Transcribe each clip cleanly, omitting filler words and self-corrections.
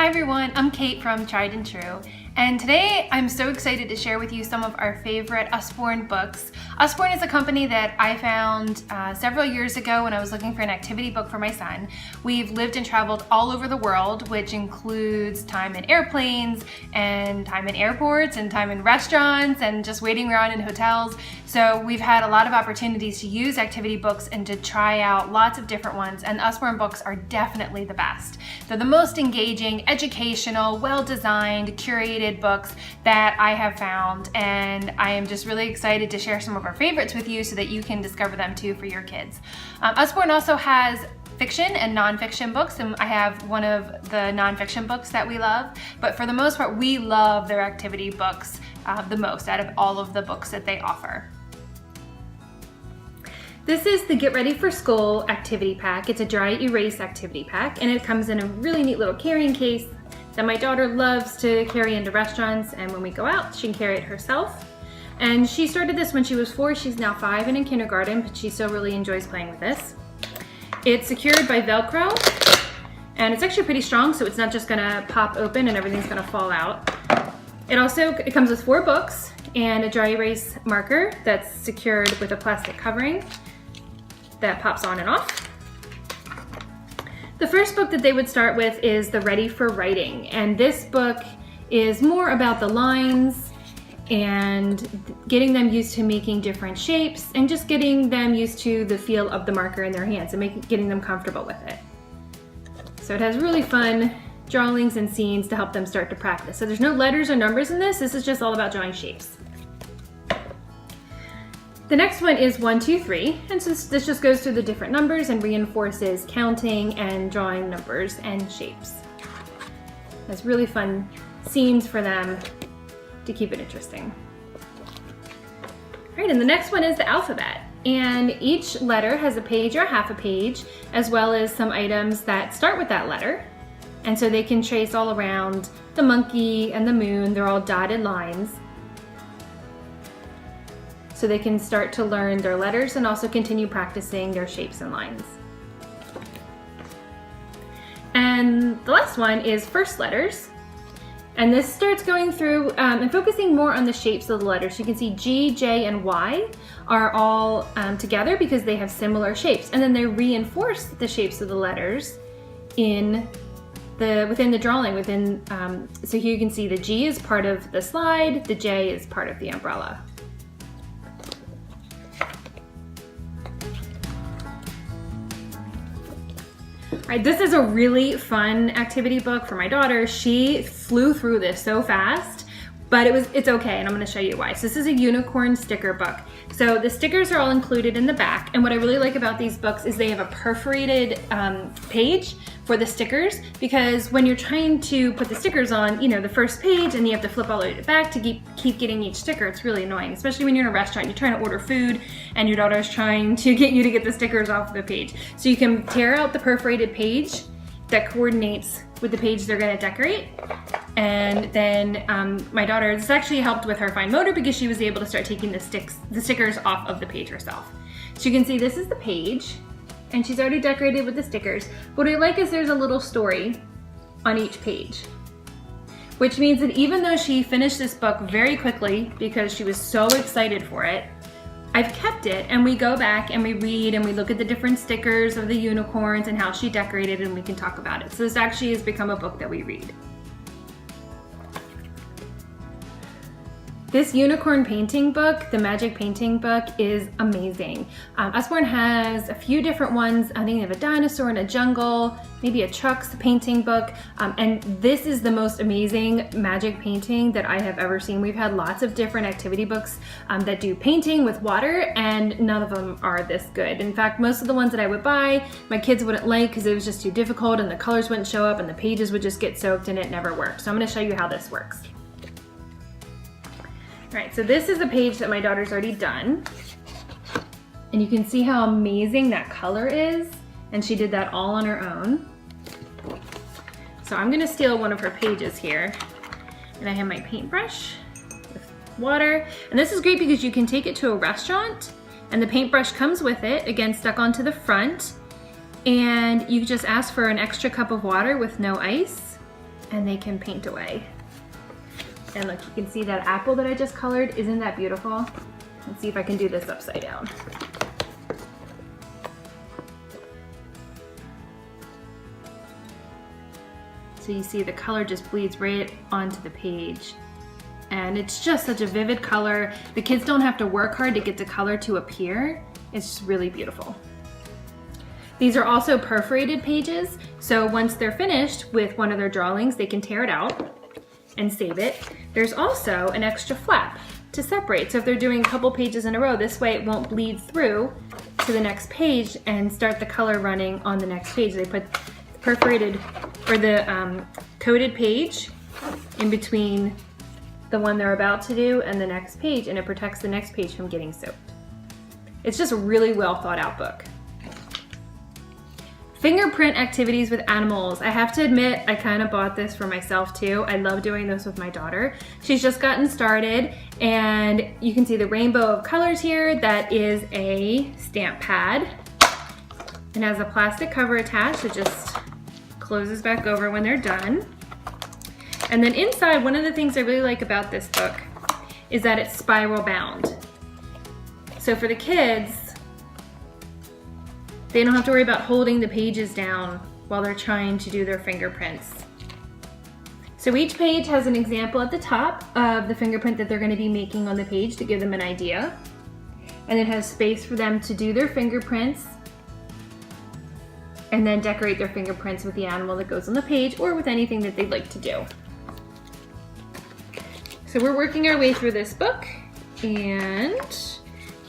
Hi everyone, I'm Kate from Tried and True, and today I'm so excited to share with you some of our favorite Usborne books. Usborne is a company that I found several years ago when I was looking for an activity book for my son. We've lived and traveled all over the world, which includes time in airplanes and time in airports and time in restaurants and just waiting around in hotels. So we've had a lot of opportunities to use activity books and to try out lots of different ones, and Usborne books are definitely the best. They're the most engaging, educational, well-designed, curated books that I have found, and I am just really excited to share some of our favorites with you so that you can discover them too for your kids. Usborne also has fiction and nonfiction books, and I have one of the nonfiction books that we love, but for the most part we love their activity books the most out of all of the books that they offer. This is the Get Ready for School activity pack. It's a dry erase activity pack, and it comes in a really neat little carrying case that my daughter loves to carry into restaurants, and when we go out she can carry it herself. And she started this when she was 4. She's now 5 and in kindergarten, but she still really enjoys playing with this. It's secured by Velcro, and it's actually pretty strong, so it's not just gonna pop open and everything's gonna fall out. It comes with 4 books and a dry erase marker that's secured with a plastic covering that pops on and off. The first book that they would start with is the Ready for Writing, and this book is more about the lines and getting them used to making different shapes and just getting them used to the feel of the marker in their hands and getting them comfortable with it. So it has really fun drawings and scenes to help them start to practice. So there's no letters or numbers in this. This is just all about drawing shapes. The next one is 1, 2, 3, and so this just goes through the different numbers and reinforces counting and drawing numbers and shapes. It's really fun scenes for them to keep it interesting. All right, and the next one is the alphabet, and each letter has a page or half a page, as well as some items that start with that letter, and so they can trace all around the monkey and the moon. They're all dotted lines, so they can start to learn their letters and also continue practicing their shapes and lines. And the last one is first letters. And this starts going through and focusing more on the shapes of the letters. You can see G, J, and Y are all together because they have similar shapes. And then they reinforce the shapes of the letters within the drawing. So here you can see the G is part of the slide, the J is part of the umbrella. All right, this is a really fun activity book for my daughter. She flew through this so fast, but it's okay, and I'm gonna show you why. So this is a unicorn sticker book. So the stickers are all included in the back, and what I really like about these books is they have a perforated page for the stickers, because when you're trying to put the stickers on, the first page, and you have to flip all the way back to keep getting each sticker, it's really annoying, especially when you're in a restaurant, you're trying to order food, and your daughter's trying to get you to get the stickers off the page. So you can tear out the perforated page that coordinates with the page they're gonna decorate. And then my daughter, this actually helped with her fine motor because she was able to start taking the stickers off of the page herself. So you can see this is the page, and she's already decorated with the stickers. What I like is there's a little story on each page, which means that even though she finished this book very quickly because she was so excited for it, I've kept it, and we go back and we read and we look at the different stickers of the unicorns and how she decorated, and we can talk about it. So this actually has become a book that we read. This unicorn painting book, the magic painting book, is amazing. Usborne has a few different ones. I think they have a dinosaur in a jungle, maybe a trucks painting book, and this is the most amazing magic painting that I have ever seen. We've had lots of different activity books that do painting with water, and none of them are this good. In fact, most of the ones that I would buy, my kids wouldn't like because it was just too difficult and the colors wouldn't show up and the pages would just get soaked and it never worked. So I'm going to show you how this works. All right, so this is a page that my daughter's already done, and you can see how amazing that color is, and she did that all on her own. So I'm gonna steal one of her pages here, and I have my paintbrush with water, and this is great because you can take it to a restaurant, and the paintbrush comes with it, again stuck onto the front, and you just ask for an extra cup of water with no ice, and they can paint away. And look, you can see that apple that I just colored. Isn't that beautiful? Let's see if I can do this upside down. So you see the color just bleeds right onto the page. And it's just such a vivid color. The kids don't have to work hard to get the color to appear. It's just really beautiful. These are also perforated pages. So once they're finished with one of their drawings, they can tear it out and save it. There's also an extra flap to separate. So if they're doing a couple pages in a row, this way it won't bleed through to the next page and start the color running on the next page. They put perforated or the coated page in between the one they're about to do and the next page, and it protects the next page from getting soaked. It's just a really well thought out book. Fingerprint activities with animals. I have to admit, I kind of bought this for myself too. I love doing this with my daughter. She's just gotten started, and you can see the rainbow of colors here. That is a stamp pad. It has a plastic cover attached. It just closes back over when they're done. And then inside, one of the things I really like about this book is that it's spiral bound. So for the kids, they don't have to worry about holding the pages down while they're trying to do their fingerprints. So each page has an example at the top of the fingerprint that they're going to be making on the page to give them an idea. And it has space for them to do their fingerprints and then decorate their fingerprints with the animal that goes on the page or with anything that they'd like to do. So we're working our way through this book, and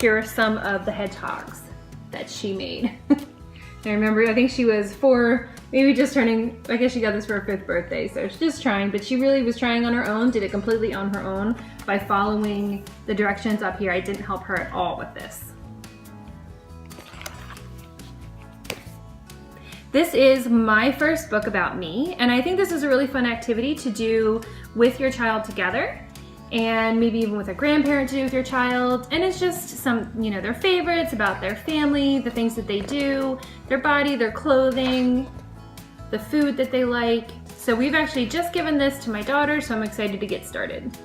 here are some of the hedgehogs that she made. I remember, I think she was 4, maybe just turning, I guess she got this for her 5th birthday, so she's just trying, but she really was trying on her own, did it completely on her own by following the directions up here. I didn't help her at all with this. This is my first book about me, and I think this is a really fun activity to do with your child together, and maybe even with a grandparent to do with your child. And it's just some, you know, their favorites about their family, the things that they do, their body, their clothing, the food that they like. So we've actually just given this to my daughter, so I'm excited to get started.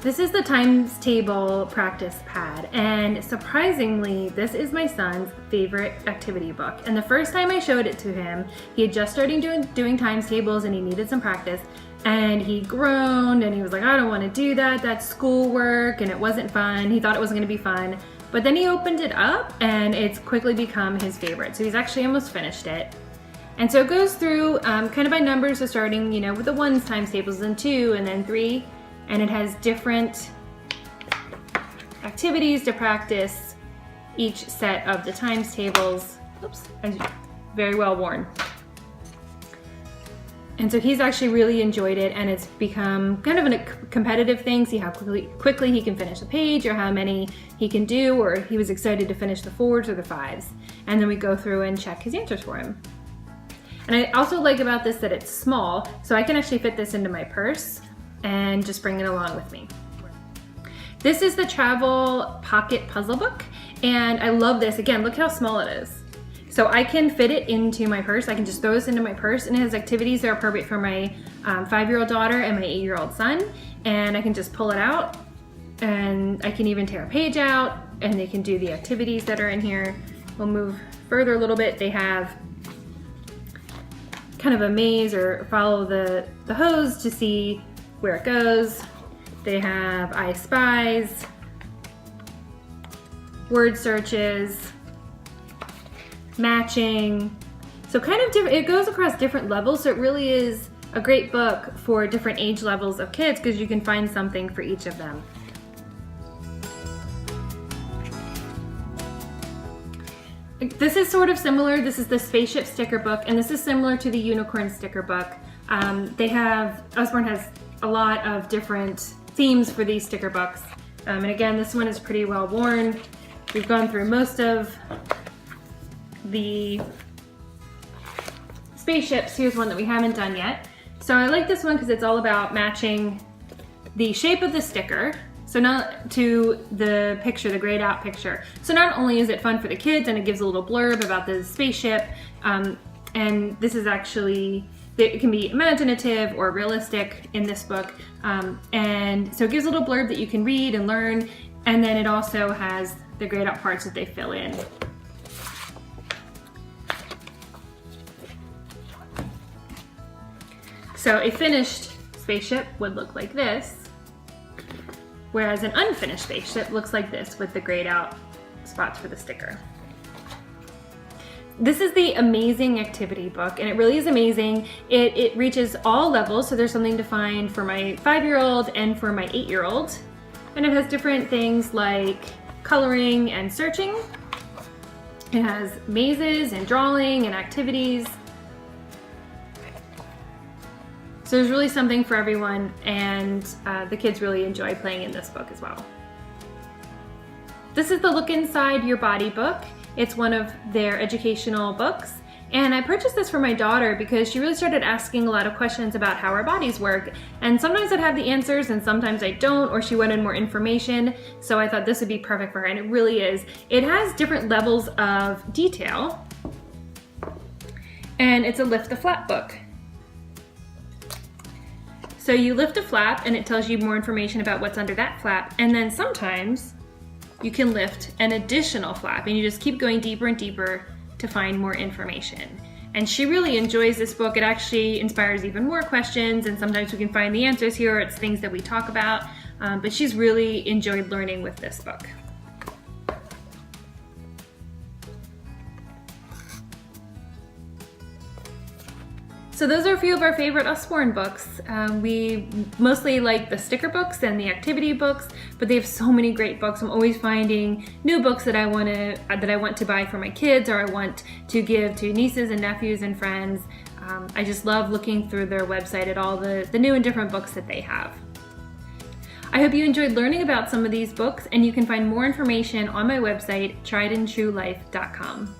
This is the times table practice pad, and surprisingly, this is my son's favorite activity book. And the first time I showed it to him, he had just started doing times tables and he needed some practice, and he groaned and he was like, I don't want to do that, that's schoolwork, and it wasn't fun. He thought it was going to be fun, but then he opened it up and it's quickly become his favorite. So he's actually almost finished it. And so it goes through kind of by numbers, so starting, you know, with the 1s times tables and 2 and then 3. And it has different activities to practice each set of the times tables. Oops, very well worn. And so he's actually really enjoyed it, and it's become kind of a competitive thing, see how quickly he can finish a page or how many he can do, or he was excited to finish the 4s or the 5s. And then we go through and check his answers for him. And I also like about this that it's small, so I can actually fit this into my purse and just bring it along with me. This is the Travel Pocket Puzzle Book, and I love this. Again, look how small it is. So I can fit it into my purse. I can just throw this into my purse, and it has activities that are perfect for my 5-year-old daughter and my 8-year-old son. And I can just pull it out, and I can even tear a page out, and they can do the activities that are in here. We'll move further a little bit. They have kind of a maze, or follow the hose to see where it goes. They have I Spies, word searches, matching. So kind of different, it goes across different levels, so it really is a great book for different age levels of kids because you can find something for each of them. This is sort of similar. This is the Spaceship sticker book, and this is similar to the Unicorn sticker book. Usborne has a lot of different themes for these sticker books. And again, this one is pretty well worn. We've gone through most of the spaceships. Here's one that we haven't done yet. So I like this one because it's all about matching the shape of the sticker, so not to the picture, the grayed out picture. So not only is it fun for the kids and it gives a little blurb about the spaceship, and this is actually It can be imaginative or realistic in this book. And so it gives a little blurb that you can read and learn. And then it also has the grayed out parts that they fill in. So a finished spaceship would look like this, whereas an unfinished spaceship looks like this with the grayed out spots for the sticker. This is the amazing activity book, and it really is amazing. It reaches all levels, so there's something to find for my 5-year-old and for my 8-year-old. And it has different things like coloring and searching. It has mazes and drawing and activities. So there's really something for everyone, and the kids really enjoy playing in this book as well. This is the Look Inside Your Body book. It's one of their educational books, and I purchased this for my daughter because she really started asking a lot of questions about how our bodies work, and sometimes I'd have the answers and sometimes I don't, or she wanted more information, so I thought this would be perfect for her, and it really is. It has different levels of detail, and it's a lift the flap book. So you lift a flap and it tells you more information about what's under that flap, and then sometimes you can lift an additional flap and you just keep going deeper and deeper to find more information. And she really enjoys this book. It actually inspires even more questions, and sometimes we can find the answers here. It's things that we talk about, but she's really enjoyed learning with this book. So those are a few of our favorite Usborne books. We mostly like the sticker books and the activity books, but they have so many great books. I'm always finding new books that I want to buy for my kids, or I want to give to nieces and nephews and friends. I just love looking through their website at all the new and different books that they have. I hope you enjoyed learning about some of these books, and you can find more information on my website, triedandtruelife.com.